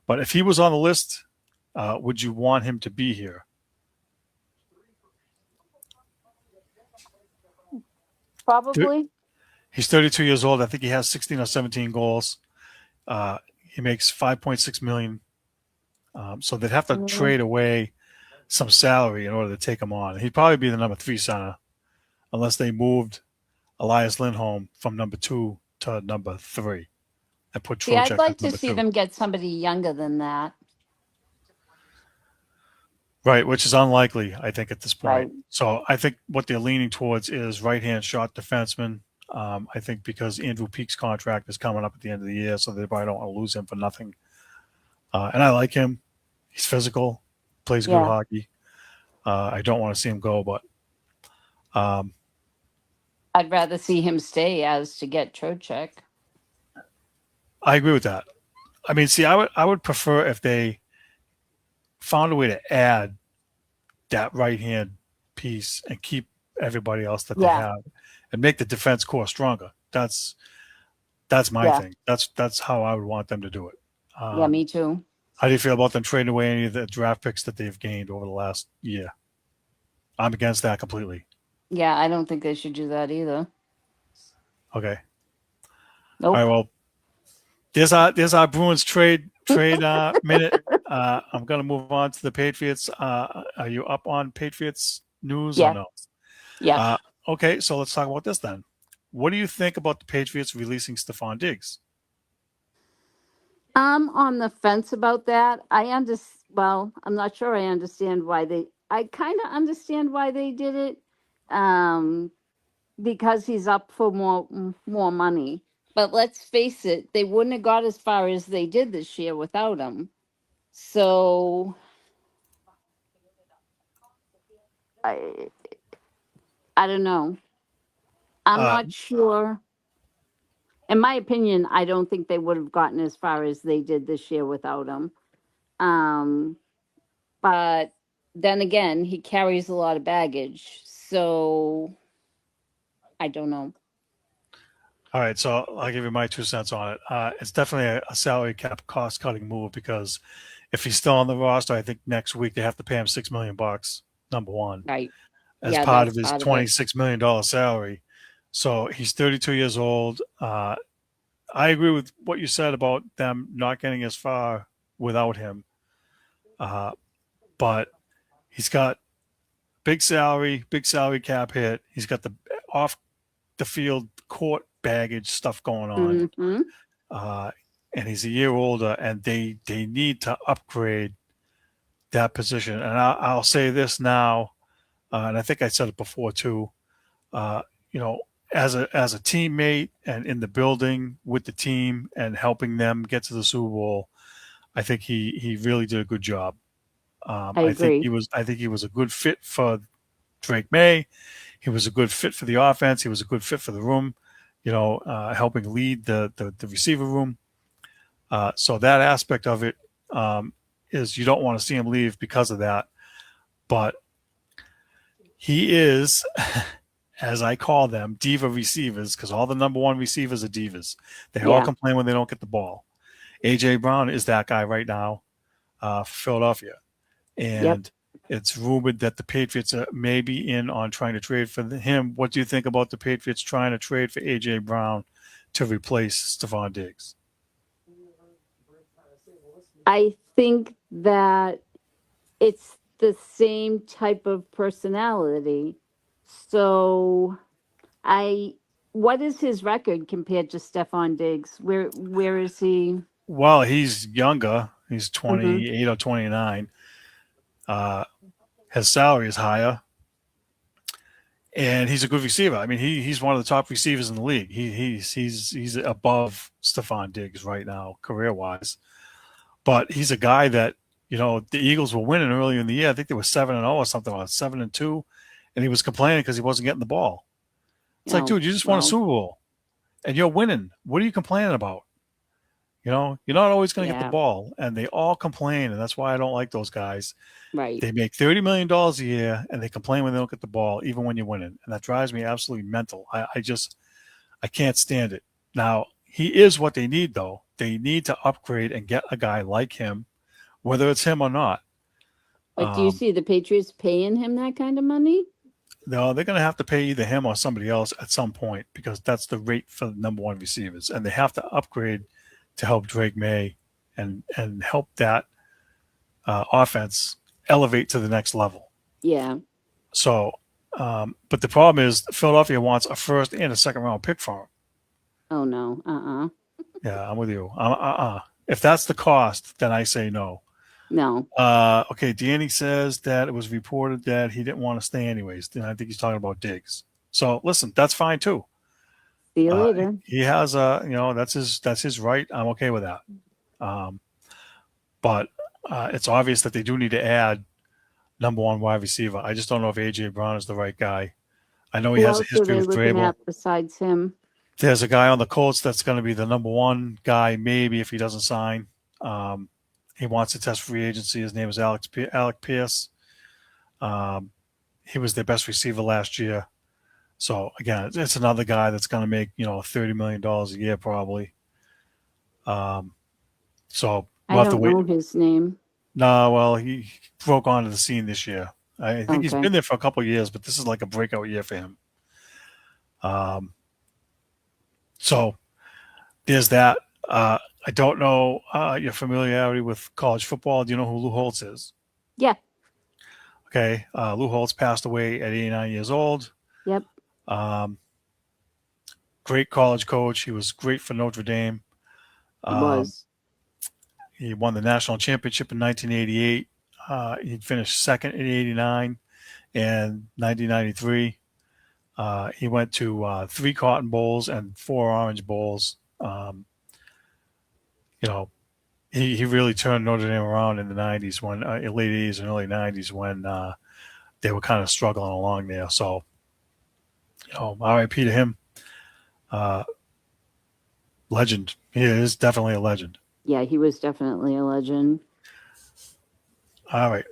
But if he was on the list, would you want him to be here? Probably. He's 32 years old. I think he has 16 or 17 goals. He makes 5.6 million. So they'd have to Hmm. trade away some salary in order to take him on. He'd probably be the number 3 center unless they moved Elias Lindholm from number 2 to number 3 and put See, I'd Trocheck as like to number see 2. them get somebody younger than that. Right, which is unlikely, I think, at this point. Right. So I think what they're leaning towards is right-hand shot defenseman. I think because Andrew Peak's contract is coming up at the end of the year, so they probably don't want to lose him for nothing. And I like him. He's physical, plays good Yeah. hockey. I don't want to see him go, but um, I'd rather see him stay as to get Trocheck. I agree with that. I mean, see, I would prefer if they found a way to add that right-hand piece and keep everybody else that they Yeah. have and make the defense core stronger. That's my Yeah. thing. That's how I would want them to do it. Yeah. Um, Me too. how do you feel about them trading away any of the draft picks that they've gained over the last year? I'm against that completely. Yeah. I don't think they should do that either. Okay. All right. Nope. Well, there's our Bruins trade minute. I'm going to move on to the Patriots. Are you up on Patriots news or Yeah. no? Yeah. Uh, okay. So let's talk about this then. What do you think about the Patriots releasing Stefon Diggs? I'm on the fence about that. I understand. Well, I'm not sure I understand why they. I kind of understand why they did it, um, because he's up for more money. But let's face it, they wouldn't have got as far as they did this year without him. So I I don't know. I'm Uh, not sure. In my opinion, I don't think they would have gotten as far as they did this year without him. Um, but then again, he carries a lot of baggage. So I don't know. All right, so I'll give you my 2 cents on it. It's definitely a salary cap cost cutting move because if he's still on the roster, I think next week they have to pay him $6 million. Number one, Right. as Yeah, part that's of his part of it. $26 million salary. So he's 32 years old. I agree with what you said about them not getting as far without him, uh, but he's got big salary cap hit. He's got the off the field court baggage stuff going on. Hmm. uh, and he's a year older, and they need to upgrade that position. And I'll say this now, and I think I said it before too. Uh, you know, as a teammate and in the building with the team and helping them get to the Super Bowl, I think he really did a good job. I agree. I think he was a good fit for Drake May. He was a good fit for the offense. He was a good fit for the room. Helping lead the receiver room. So that aspect of it is you don't want to see him leave because of that. But he is, as I call them, diva receivers, because all the number one receivers are divas. They all Yeah. complain when they don't get the ball. A.J. Brown is that guy right now for Philadelphia. Yep. And it's rumored that the Patriots may be in on trying to trade for him. What do you think about the Patriots trying to trade for A.J. Brown to replace Stefon Diggs? I think that it's the same type of personality. So I what is his record compared to Stefon Diggs? Where is he? Well, he's younger. He's Hmm. 28 or 29. Uh, his salary is higher, and he's a good receiver. I mean, he's one of the top receivers in the league. He's above Stefon Diggs right now, career wise. But he's a guy that the Eagles were winning earlier in the year. I think they were 7-0 or something, or 7-2, and he was complaining because he wasn't getting the ball. It's like, Oh, dude, you just won a well, Super Bowl and you're winning. What are you complaining about? You're not always going to get the yeah, ball, and they all complain, and that's why I don't like those guys. right. They make $30 million a year, and they complain when they don't get the ball, even when you're winning, and that drives me absolutely mental. I can't stand it. Now he is what they need, though. They need to upgrade and get a guy like him, whether it's him or not. But do you see the Patriots paying him that kind of money? No, they're going to have to pay either him or somebody else at some point because that's the rate for the number one receivers, and they have to upgrade to help Drake May and help that offense elevate to the next level. Yeah. So, but the problem is Philadelphia wants a first and a second round pick for him. Oh no. Yeah, I'm with you. If that's the cost, then I say no. No. Okay, Danny says that it was reported that he didn't want to stay anyways. Then I think he's talking about Diggs. So listen, that's fine too. See you later. He has that's his right. I'm okay with that. Um, but it's obvious that they do need to add number one wide receiver. I just don't know if AJ Brown is the right guy. I know he Who has a else are history they with looking Vrabel. at besides him? There's a guy on the Colts that's going to be the number one guy, maybe if he doesn't sign. He wants to test free agency. His name is Alec Pierce. Um, he was their best receiver last year. So again, it's another guy that's going to make $30 million a year probably. So I we'll have to don't wait. know his name. No, well, he broke onto the scene this year. I think he's Okay. been there for a couple of years, but this is like a breakout year for him. So there's that. I don't know your familiarity with college football. Do you know who Lou Holtz is? Yeah. Okay. Lou Holtz passed away at 89 years old. Yep. Great college coach. He was great for Notre Dame. He was. He won the national championship in 1988. He finished second in 89 and 1993. He went to 3 Cotton Bowls and 4 Orange Bowls. He really turned Notre Dame around in the 90s when late 80s and early 90s when they were kind of struggling along there. So, RIP to him. Legend. He is definitely a legend. Yeah, he was definitely a legend. All right.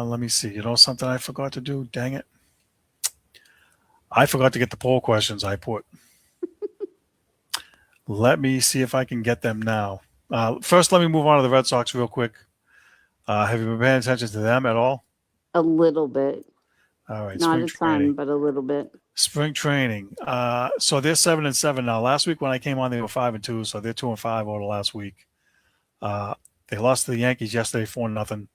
Let me see. Something I forgot to do? Dang it. I forgot to get the poll questions I put. Let me see if I can get them now. First, let me move on to the Red Sox real quick. Have you been paying attention to them at all? A little bit. All right. Not Spring a training. ton, but a little bit. Spring training. So they're 7-7 now. Last week when I came on, they were 5-2. So they're 2-5 over the last week. They lost to the Yankees yesterday 4-0.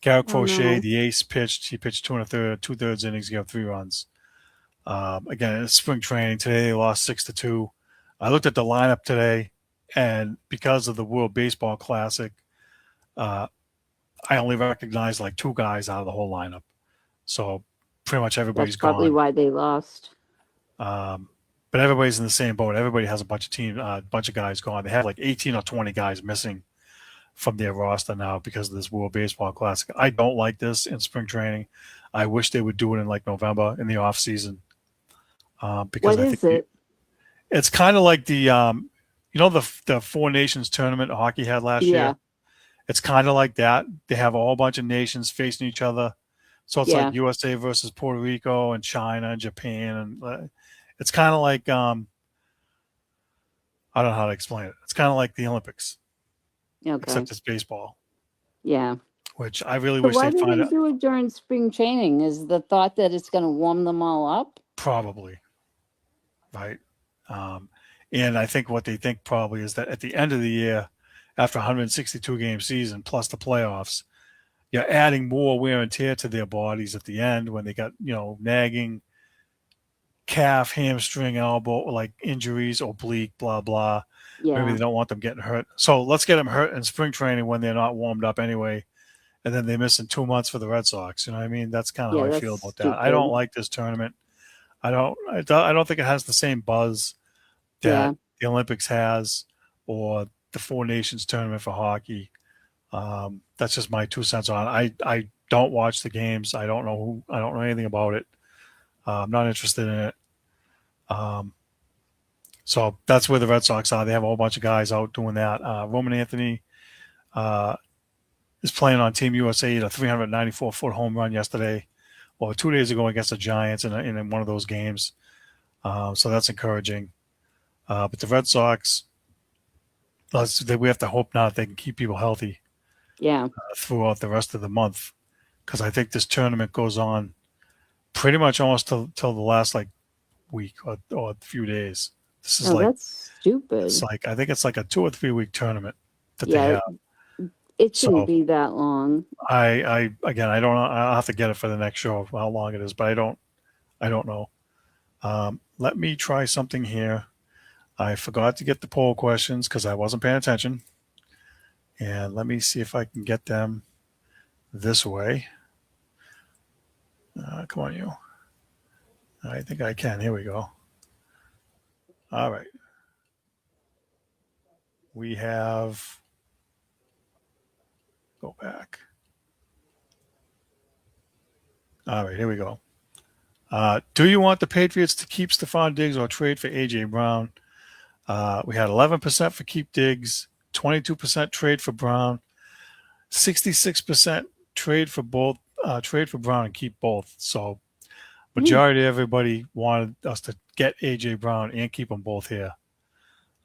Garrett Crochet, no. the ace, pitched. He pitched 2 1/3 innings. He got 3 runs. Again, it's spring training. Today they lost 6-2. I looked at the lineup today, and because of the World Baseball Classic, I only recognized like 2 guys out of the whole lineup. So pretty much everybody's That's probably gone. why they lost. But everybody's in the same boat. Everybody has a bunch of guys gone. They have like 18 or 20 guys missing from their roster now because of this World Baseball Classic. I don't like this in spring training. I wish they would do it in like November in the off season. Because What I is think it? it's kind of like the Four Nations tournament hockey had last Yeah. year. It's kind of like that. They have a whole bunch of nations facing each other So it's like Yeah. USA versus Puerto Rico and China and Japan, and it's kind of like I don't know how to explain it. It's kind of like the Olympics, Okay. except it's baseball, Yeah. which I really So wish why they'd do find they out. do it during spring training? Is the thought that it's going to warm them all up? Probably, right? Um, and I think what they think probably is that at the end of the year, after 162 game season plus the playoffs, you're adding more wear and tear to their bodies at the end when they got nagging calf, hamstring, elbow like injuries, oblique, blah blah. Maybe Yeah. they don't want them getting hurt, so let's get them hurt in spring training when they're not warmed up anyway, and then they miss in 2 months for the Red Sox. You know what I mean? That's kind of how Yeah, I that's feel about that. I don't stupid. like this tournament. I don't think it has the same buzz that Yeah. the Olympics has or the Four Nations tournament for hockey. That's just my 2 cents on it. I don't watch the games. I don't know anything about it. I'm not interested in it. Um, so that's where the Red Sox are. They have a whole bunch of guys out doing that. Roman Anthony uh, is playing on Team USA. He had a 394-foot home run yesterday, or 2 days ago against the Giants in one of those games. So that's encouraging. But the Red Sox, we have to hope now that they can keep people healthy Yeah. throughout the rest of the month, because I think this tournament goes on pretty much almost till the last like week or a few days. This is Oh, like that's stupid. I think it's like a 2 or 3 week tournament that they Yeah, have. it shouldn't So be that long. I again I don't know. I'll have to get it for the next show how long it is, but I don't know. Let me try something here. I forgot to get the poll questions because I wasn't paying attention, and let me see if I can get them this way. Come on, you. I think I can. Here we go. All right. We have, go back. All right, here we go. Do you want the Patriots to keep Stefon Diggs or trade for A.J. Brown? We had 11% for keep Diggs, 22% trade for Brown, 66% trade for both, trade for Brown and keep both. So Hmm. majority of everybody wanted us to get A.J. Brown and keep them both here.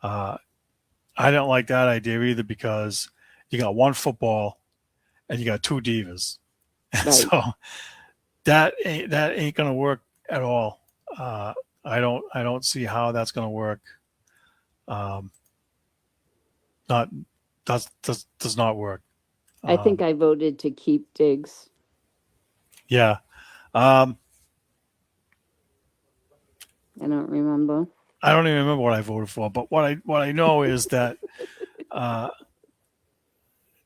Uh, I don't like that idea either because you got one football and you got two divas. Right. So that ain't gonna work at all. Uh, I don't see how that's gonna work. Um, not does not work. I think Um, I voted to keep Diggs. yeah, um, I don't remember. I don't even remember what I voted for, but what I know is that uh,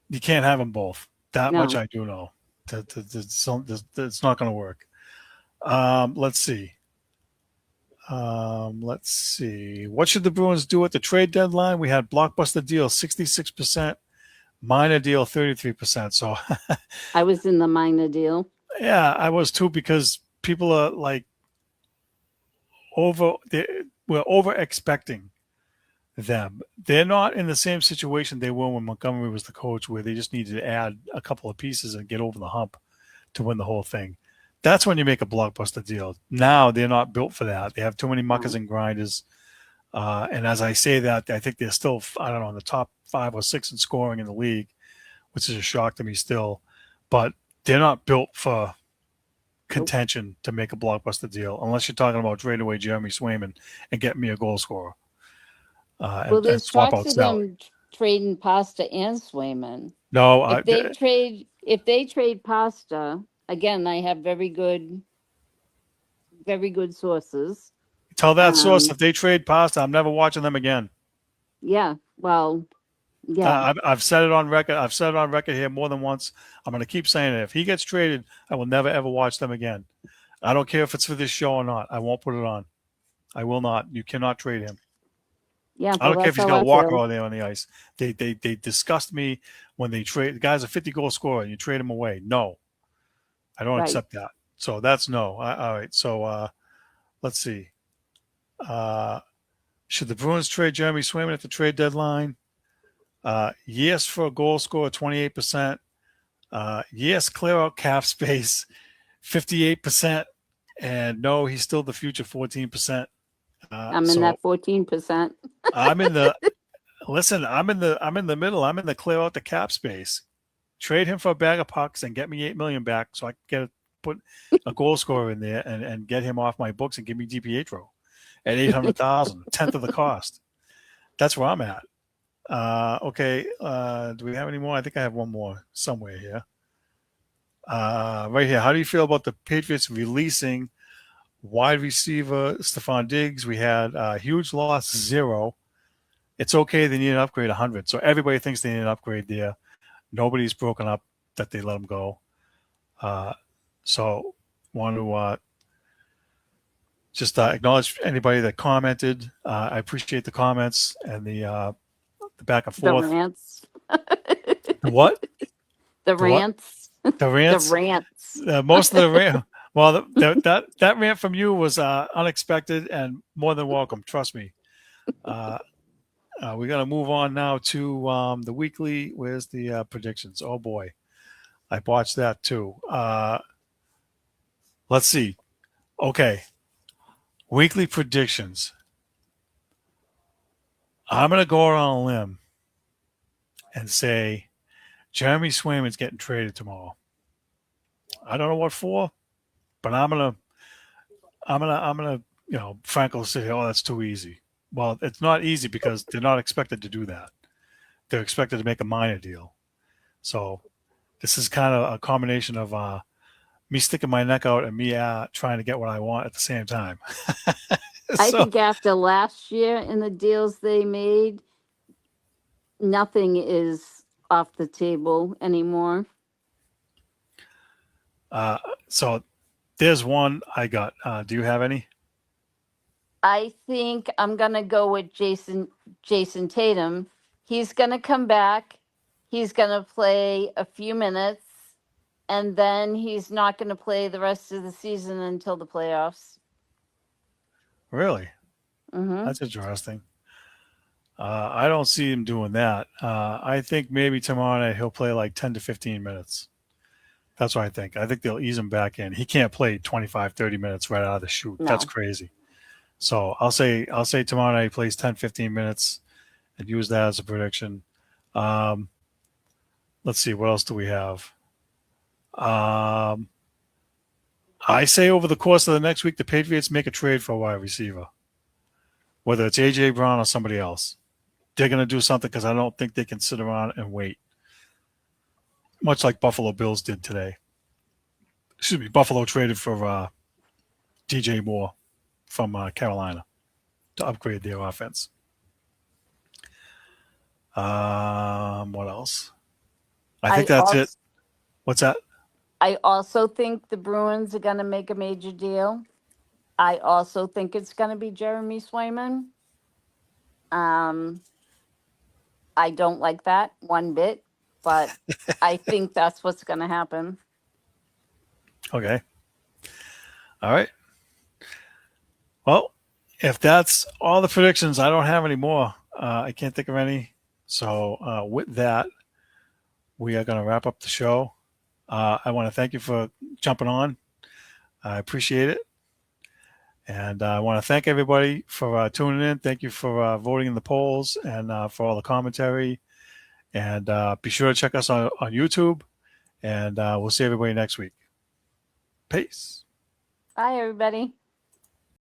you can't have them both. That much No. I do know. It's not going to work. Let's see. Let's see. What should the Bruins do at the trade deadline? We had blockbuster deal 66%, minor deal 33%. So I was in the minor deal. yeah, I was too because people are like we're over expecting them. They're not in the same situation they were when Montgomery was the coach, where they just needed to add a couple of pieces and get over the hump to win the whole thing. That's when you make a blockbuster deal. Now they're not built for that. They have too many muckers No. and grinders. And as I say that, I think they're still, I don't know, in the top 5 or 6 in scoring in the league, which is a shock to me still. But they're not built for Nope. contention to make a blockbuster deal unless you're talking about trade away Jeremy Swayman and get me a goal scorer Well, and there's swap talks out of salary. them trading Pasta and Swayman. No, If they trade Pasta, again, I have very good sources. tell that source Um, if they trade Pasta, I'm never watching them again. yeah. Well, yeah. I've said it on record. I've said it on record here more than once. I'm going to keep saying it. If he gets traded, I will never ever watch them again. I don't care if it's for this show or not. I won't put it on. I will not. You cannot trade him. Yeah. I Well, don't care if that's he's how got I Walker feel. out there on the ice. They disgust me when they trade. The guy's a 50 goal scorer and you trade him away. No, I don't Right. accept that. So that's no. All right. So let's see. Uh, should the Bruins trade Jeremy Swayman at the trade deadline? Yes, for a goal score, 28%. Yes, clear out cap space. 58%. And no, he's still the future 14%. I'm in So that 14%. I'm in the I'm in the middle. I'm in the clear out the cap space. Trade him for a bag of pucks and get me $8 million back so I can put a goal scorer in there and get him off my books and give me DiPietro at 800,000, tenth of the cost. That's where I'm at. Okay. Do we have any more? I think I have one more somewhere here. Right here. How do you feel about the Patriots releasing wide receiver Stefon Diggs? We had a huge loss, 0. It's okay. They need an upgrade, 100. So everybody thinks they need an upgrade there. Nobody's broken up that they let him go. So want to just acknowledge anybody that commented. I appreciate the comments and the back and The forth. rants. The what? The The what? rants. The rants. The rants. Most of the rant. Well, that rant from you was unexpected and more than welcome. Trust me. We're gonna move on now to the weekly. Where's the predictions? Oh boy, I watched that too. Let's see. Okay, weekly predictions. I'm gonna go around a limb and say Jeremy Swayman's getting traded tomorrow. I don't know what for, but I'm gonna, Franco say, oh, that's too easy. Well, it's not easy because they're not expected to do that. They're expected to make a minor deal. So this is kind of a combination of me sticking my neck out and me trying to get what I want at the same time. I think after last year and the deals they made, nothing is off the table anymore. So there's one I got. Do you have any? I think I'm gonna go with Jayson Tatum. He's gonna come back. He's gonna play a few minutes, and then he's not gonna play the rest of the season until the playoffs. Really? Mm-hmm. That's interesting. I don't see him doing that. I think maybe tomorrow night he'll play like 10 to 15 minutes. That's what I think. I think they'll ease him back in. He can't play 25, 30 minutes right out of the chute. No. That's crazy. So I'll say tomorrow night he plays 10, 15 minutes and use that as a prediction. Let's see. What else do we have? I say over the course of the next week, the Patriots make a trade for a wide receiver, whether it's A.J. Brown or somebody else. They're going to do something because I don't think they can sit around and wait, much like Buffalo Bills did today. Excuse me, Buffalo traded for DJ Moore from Carolina to upgrade their offense. What else? I think that's it. What's that? I also think the Bruins are going to make a major deal. I also think it's going to be Jeremy Swayman. I don't like that one bit, but I think that's what's going to happen. Okay. All right. Well, if that's all the predictions, I don't have any more. I can't think of any. So with that, we are going to wrap up the show. I want to thank you for jumping on. I appreciate it. And I want to thank everybody for tuning in. Thank you for voting in the polls and for all the commentary. And be sure to check us on YouTube. And we'll see everybody next week. Peace. Bye, everybody.